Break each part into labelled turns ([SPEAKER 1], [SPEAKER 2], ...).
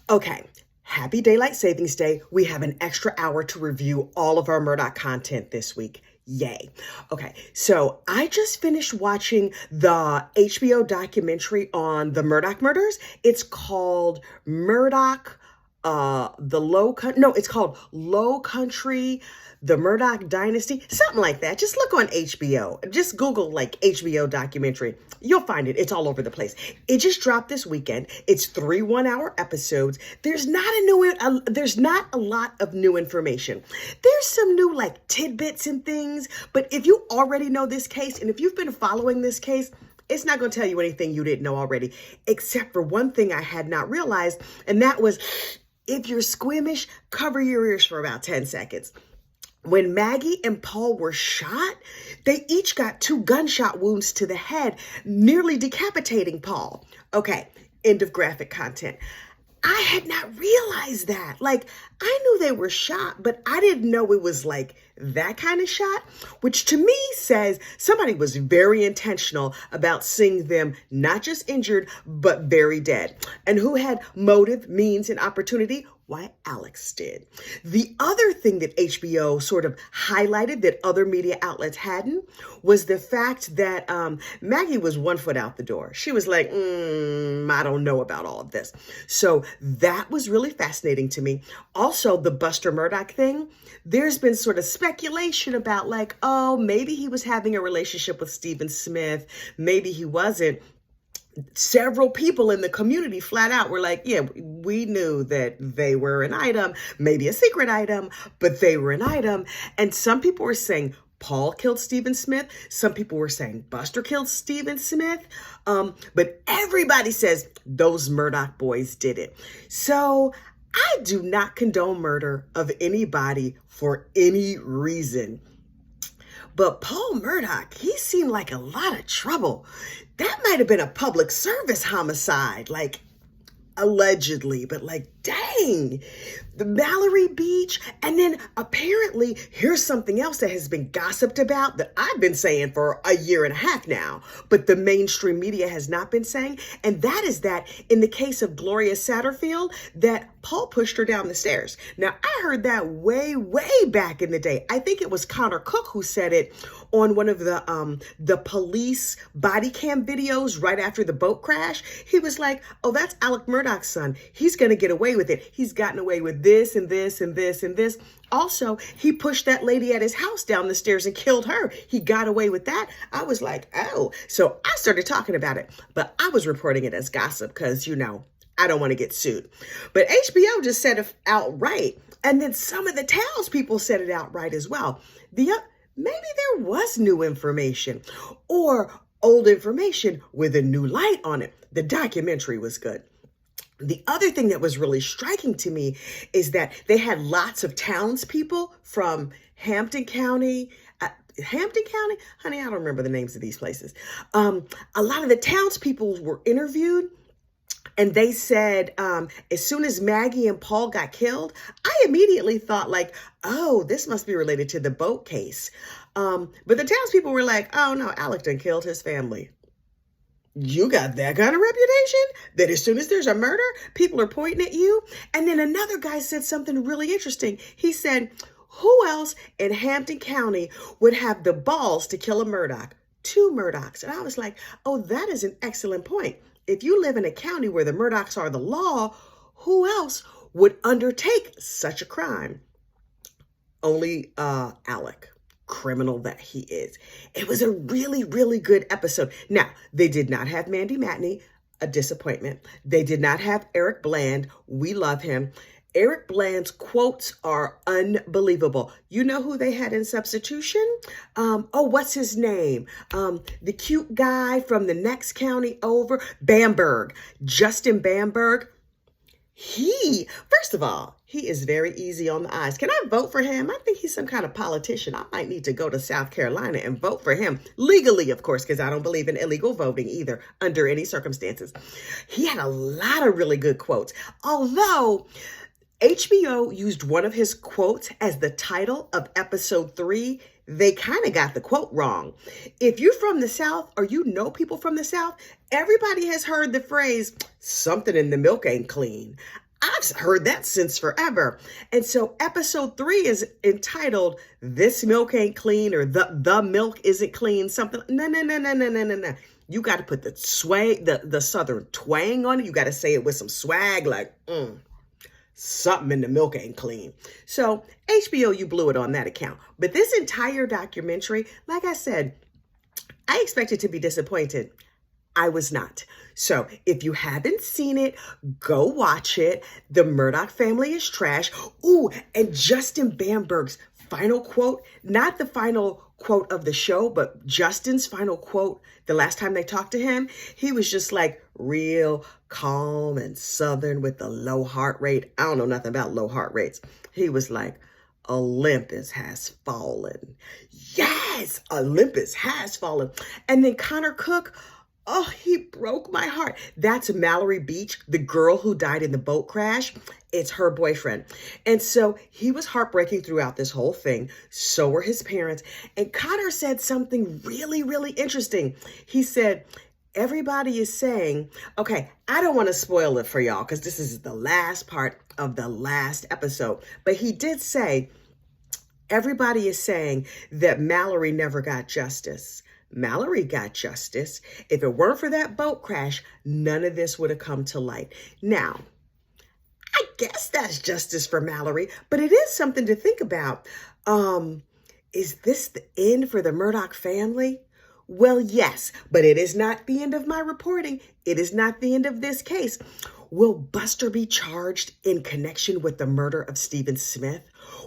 [SPEAKER 1] Okay, happy Daylight Savings Day. We have an extra hour to review all of our Murdaugh content this week. Yay. Okay, so I just finished watching the HBO documentary on the Murdaugh murders. It's called Murdaugh, it's called Low Country, the Murdaugh Dynasty, something like that. Just look on HBO. Just Google like HBO documentary. You'll find it. It's all over the place. It just dropped this weekend. It's 3 1-hour episodes. There's not a lot of new information. There's some new like tidbits and things, but if you already know this case and if you've been following this case, it's not going to tell you anything you didn't know already, except for one thing I had not realized, and that was if you're squeamish, cover your ears for about 10 seconds. When Maggie and Paul were shot, they each got 2 gunshot wounds to the head, nearly decapitating Paul. Okay, end of graphic content. I had not realized that. Like, I knew they were shot, but I didn't know it was like that kind of shot, which to me says somebody was very intentional about seeing them not just injured, but very dead. And who had motive, means, and opportunity? Why, Alex did. The other thing that HBO sort of highlighted that other media outlets hadn't was the fact that Maggie was 1 foot out the door. She was like, I don't know about all of this. So that was really fascinating to me. Also, the Buster Murdaugh thing, there's been sort of speculation about like, oh, maybe he was having a relationship with Stephen Smith. Maybe he wasn't. Several people in the community flat out were like, yeah, we knew that they were an item, maybe a secret item, but they were an item. And some people were saying Paul killed Stephen Smith. Some people were saying Buster killed Stephen Smith. But everybody says those Murdaugh boys did it. So I do not condone murder of anybody for any reason. But Paul Murdaugh, he seemed like a lot of trouble. That might have been a public service homicide, like allegedly, but like, dang, the Mallory Beach. And then apparently, here's something else that has been gossiped about that I've been saying for a year and a half now, but the mainstream media has not been saying. And that is that in the case of Gloria Satterfield, that Paul pushed her down the stairs. Now, I heard that way, way back in the day. I think it was Connor Cook who said it on one of the police body cam videos right after the boat crash. He was like, oh, that's Alec Murdaugh's son. He's going to get away with it. He's gotten away with this and this and this and this. Also, he pushed that lady at his house down the stairs and killed her. He got away with that. I was like, oh. So I started talking about it, but I was reporting it as gossip because, I don't want to get sued. But HBO just said it outright. And then some of the townspeople said it outright as well. Maybe there was new information or old information with a new light on it. The documentary was good. The other thing that was really striking to me is that they had lots of townspeople from Hampton County. Honey, I don't remember the names of these places. A lot of the townspeople were interviewed. And they said, as soon as Maggie and Paul got killed, I immediately thought like, oh, this must be related to the boat case. But the townspeople were like, oh no, Alec done killed his family. You got that kind of reputation that as soon as there's a murder, people are pointing at you. And then another guy said something really interesting. He said, who else in Hampton County would have the balls to kill a Murdaugh? 2 Murdaughs. And I was like, oh, that is an excellent point. If you live in a county where the Murdaughs are the law, who else would undertake such a crime? Only Alec, criminal that he is. It was a really, really good episode. Now, they did not have Mandy Matney, a disappointment. They did not have Eric Bland. We love him. Eric Bland's quotes are unbelievable. You know who they had in substitution? What's his name? The cute guy from the next county over, Bamberg, Justin Bamberg. First of all, he is very easy on the eyes. Can I vote for him? I think he's some kind of politician. I might need to go to South Carolina and vote for him legally, of course, because I don't believe in illegal voting either under any circumstances. He had a lot of really good quotes, although HBO used one of his quotes as the title of episode 3. They kind of got the quote wrong. If you're from the South or you know people from the South, everybody has heard the phrase, something in the milk ain't clean. I've heard that since forever. And so episode 3 is entitled "This Milk Ain't Clean" or the milk isn't clean, something. No, no, no, no, no, no, no, no. You got to put the swag, the southern twang on it. You got to say it with some swag, like, something in the milk ain't clean. So HBO, you blew it on that account. But this entire documentary, like I said, I expected to be disappointed. I was not. So if you haven't seen it, go watch it. The Murdaugh family is trash. Ooh, and Justin Bamberg's final quote, not the final quote of the show, but Justin's final quote the last time they talked to him, he was just like real calm and southern with a low heart rate. I don't know nothing about low heart rates. He was like, Olympus has fallen. Yes, Olympus has fallen. And then Connor Cook, oh, he broke my heart. That's Mallory Beach, the girl who died in the boat crash. It's her boyfriend. And so he was heartbreaking throughout this whole thing. So were his parents. And Connor said something really, really interesting. He said, everybody is saying, okay, I don't want to spoil it for y'all because this is the last part of the last episode. But he did say, everybody is saying that Mallory never got justice. Mallory got justice. If it weren't for that boat crash, none of this would have come to light. Now, I guess that's justice for Mallory, but it is something to think about. Is this the end for the Murdaugh family? Well, yes, but it is not the end of my reporting. It is not the end of this case. Will Buster be charged in connection with the murder of Stephen Smith?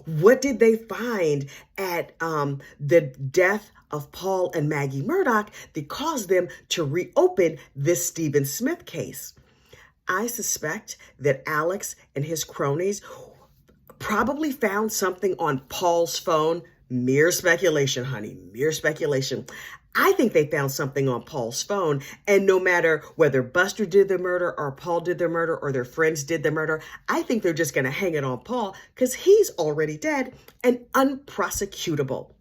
[SPEAKER 1] What did they find at the death of Paul and Maggie Murdaugh that caused them to reopen this Stephen Smith case? I suspect that Alex and his cronies probably found something on Paul's phone. Mere speculation, honey, mere speculation. I think they found something on Paul's phone, and no matter whether Buster did the murder or Paul did the murder or their friends did the murder, I think they're just going to hang it on Paul because he's already dead and unprosecutable.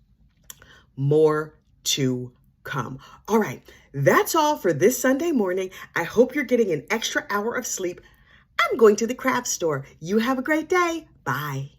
[SPEAKER 1] More to come. All right, that's all for this Sunday morning. I hope you're getting an extra hour of sleep. I'm going to the craft store. You have a great day. Bye.